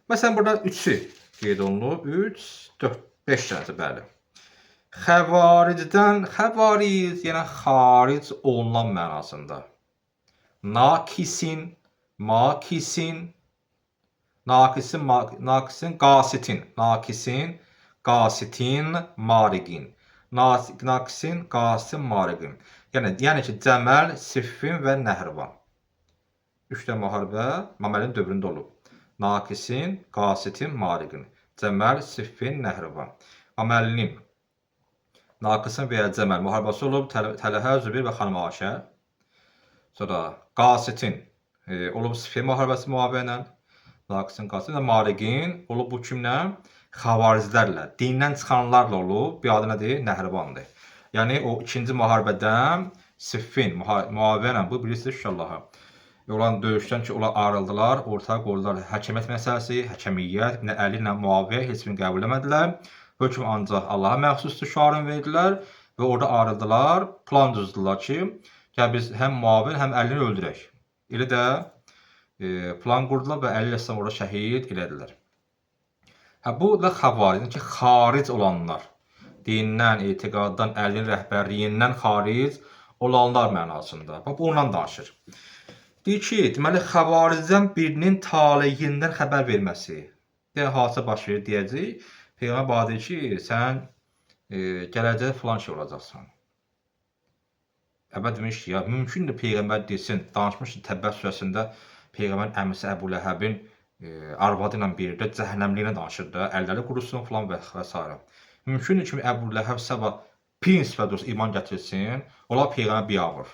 Məsələn, burada 3-ü qeyd olunub. 3, 4, 5 dənəsi, bəli. Xəvaricdən, xəvaric, yəni xaric olunan mənasında. Nakisin, makisin, nakisin, qasitin, nakisin, qasitin, mariqin. Nakisin, qasitin, mariqin. Yəni ki, Cəməl, Siffin və Nəhrivan. 3 dənə müharibə Məməlin dövründə olub. Nakisin, qasitin, mariqin. Cəməl, Siffin, Nəhrivan. Məməlinin Nakisin və ya Cəməl müharibəsi olub. Tələhə, Zübeyir və xanım Aşə. Sonra qasitin olub Siffin müharibəsi Muaviyə ilə. Nakisin, qasitin və mariqin olub bu kimlə? Xavariclərlə, dindən çıxanlarla olub. Bir adı nədir? Nəhrivandır. Yəni o ikinci müharibədən Siffin Muaviyə ilə, bu bilirsiniz inşallah. Olan döyüşdən ki, onlar ayrıldılar, ortaya qoydular hakimiyyət məsələsi, həkimiyyət, nə Əli ilə Muaviyə heç birini qəbul etmədilər. Hökm ancaq Allaha məxsusdur şüarını verdilər və orada ayrıldılar, plan düzdülər ki, gəl biz həm Muaviyə, həm Əlini öldürək. Elə də plan qurdular və Əli ilə orada şəhid elədilər. Bu da xavaric, yəni ki, xaric olanlar, dindən, etiqaddan, Əlinin rəhbərliyindən xaric olanlar mənasında. Bu ondan danışır. Deyir ki, deməli, xəvaricdən birinin taleyindən xəbər verməsi. Deyək, hadisə baş verir, deyəcək. Peyğəmbər bana deyir ki, sən gələcəkdə filan şey olacaqsan. Əbə demiş ki, ya mümkündür Peyğəmbər desin, danışmışdı Təbbət surəsində Peyğəmbərin əmisi Əbu Ləhəbin arvadı ilə birlikdə cəhənnəmliyinə danışırdı, əlləri qurusun filan və s. Mümkündür ki, Əbu Ləhəb sabah prinsipə dursa iman gətirsin, olar Peyğəmbər biabır.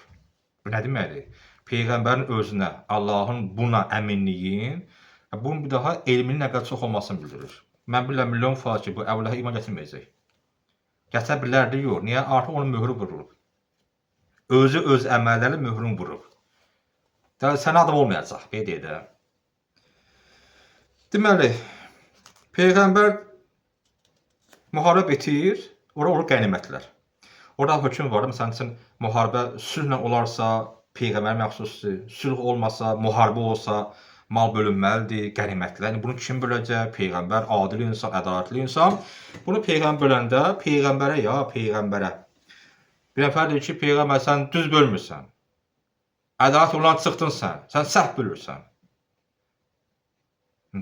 Bu nə deməkdir? Peyğəmbərin özünə, Allahın buna əminliyin, bunun bir daha elminin nə qədər çox olmasını bildirir. Mən bilirəm, milyon faiz ki, bu Əbu Ləhəb iman gətirməyəcək. Gətirə bilərdi, yox. Niyə? Artıq onun möhrü vurulub. Özü öz əməlləri möhrünü vurub. Sənə adam olmayacaq, belə deyək də. Deməli, Peyğəmbər müharibə bitir, orada olur qənimətlər. Orada hökm var, məsələn üçün, müharibə sülhlə olarsa, Peyğəmbər məxsusdur, sülh olmasa, müharibə olsa, mal bölünməlidir, qənimətlər. Yəni, bunu kim böləcək? Peyğəmbər, adil insan, ədalətli insan. Bunu Peyğəmbər böləndə, Peyğəmbərə ya, Peyğəmbərə. Bir nəfər deyir ki, Peyğəmbər, sən düz bölmürsən. Ədalət olan çıxdın sən səhv bölürsən.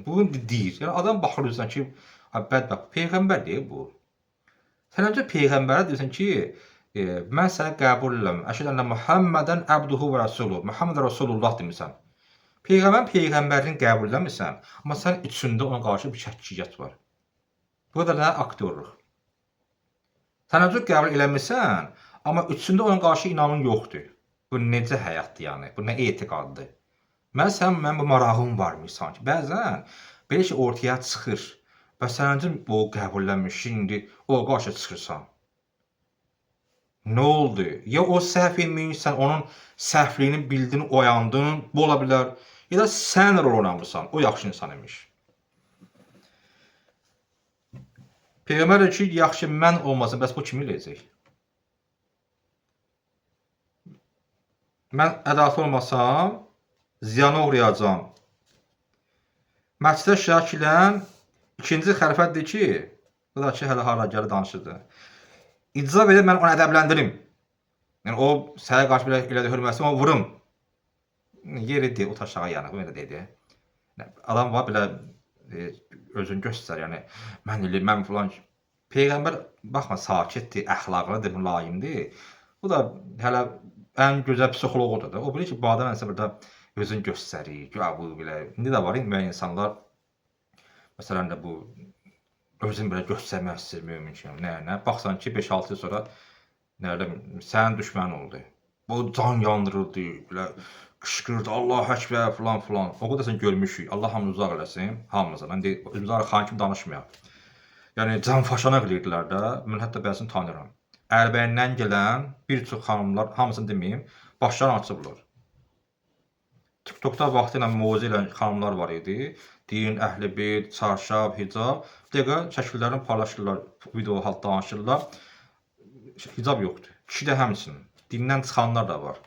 Bunu deyir. Yəni, adam baxır üzrən ki, bədbəxt, Peyğəmbər deyir bu. Sən öncə Peyğəmbərə deyirsən ki, mən səni qəbul edirəm. Əşhədu ənə Muhammədən əbduhu və rəsuluhu. Muhammed Rasulullah demirsən. Peyğəmbərin qəbul eləmirsən, amma sən içində ona qarşı bir şəkkiyyət var. Bu da nə? Aktyorluq. Sən öncə qəbul eləmirsən, amma içində ona qarşı inamın yoxdur. Bu necə həyatdır yəni? Bu nə etiqaddır? Mən bu marağım varmış sanki. Bəzən belə ki, ortaya çıxır. Və sən öncə bu qəbul eləmişsin, indi o qarşı çıxırsan. Nə oldu? Ya o səhv etmiş, sən onun səhvliyini bildin, oyandın, bu ola bilər. Ya da sən rol oynamırsan, o yaxşı insan imiş. Peyğəmbər deyir ki, yaxşı mən olmasın, bəs bu kimi eləyəcək? Mən ədalətli olmasam, ziyana uğrayacam. Məscidə Şakilən ikinci xəlifə deyir ki, bu da ki, hələ hara gəlir danışırdı. İcra verir, mən onu ədəbləndirim. Yəni, o sənə qarşı elə hörməsi, onu vurum. Yeri deyil, o taşağa yanıq, o elə deyil. Adam var, belə özünü göstər, yəni, mən filan. Peyğəmbər, baxma, sakitdir, əxlaqlıdır, mülayimdir. Bu da hələ ən gözəl psixoloq odur da. O bilir ki, bu adam nəsə burada özünü göstərir, bu belə. İndi də var, müəyyən insanlar, məsələn də bu, özün belə göstərmək istəyir mümin kimi. Nə? Baxsan ki, 5-6 il sonra sənin düşmənin oldu. Bu can yandırıldı, belə qışqırdı, Allah əkbər, filan filan. O qədər sən görmüşük. Allah hamını uzaq eləsin, hamımıza. Mən özümüzə xan kimi danışmayaq. Yəni, canfaşana qilirdilər də, mən hətta bəzini tanıyorum. Ərbəyindən gələn bir çox xanımlar, hamısını deməyim, başlarını açıblar. TikTokda vaxtı ilə mövzu ilə xanımlar var idi. Din, əhl-i beyt, çarşab, hicab. Dəqiqə şəkillərini paylaşırlar, video halda danışırlar. Hicab yoxdur. Kişi də həmçinin. Dindən çıxanlar da var.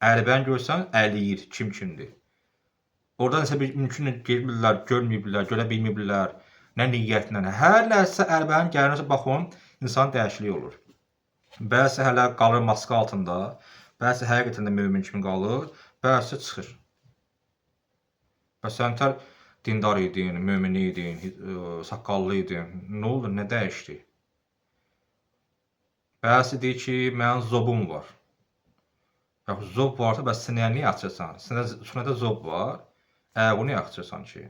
Ərbəyin görsən, əliyir, kimdir. Oradan isə bir mümkün bilmirlər, görməyiblər, görə bilməyiblər. Nə niyyətlə. Hər nəsə əlbəttə gəlinirsə baxın, insan dəyişikliyi olur. Bəzi hələ qalır maska altında, bəzi həqiqətən də mömin kimi qalır, bəzi çıxır. Bəs sən tər dindar idin, mömin idin, saqqallı idin. Nə oldu, nə dəyişdi? Bəzi deyir ki, mənim zobum var. Yaxud zob varsa, bəs sinəni niyə açırsan? Sinədə zob var. Bunu niyə açırsan ki?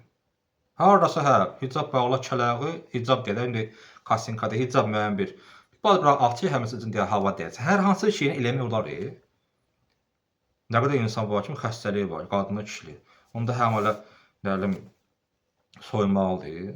Haradasa hicab bağla kələği, hicab deyək, indi kasinkada hicab müəyyən bir. Bırak açı, həməsi üçün deyə hava deyəcək. Hər hansı şeyini eləmək olar. Nə qədər insan var ki, xəstəliyi var, qadını, kişili. Onda həm elə, nə bilim, soymalıdır.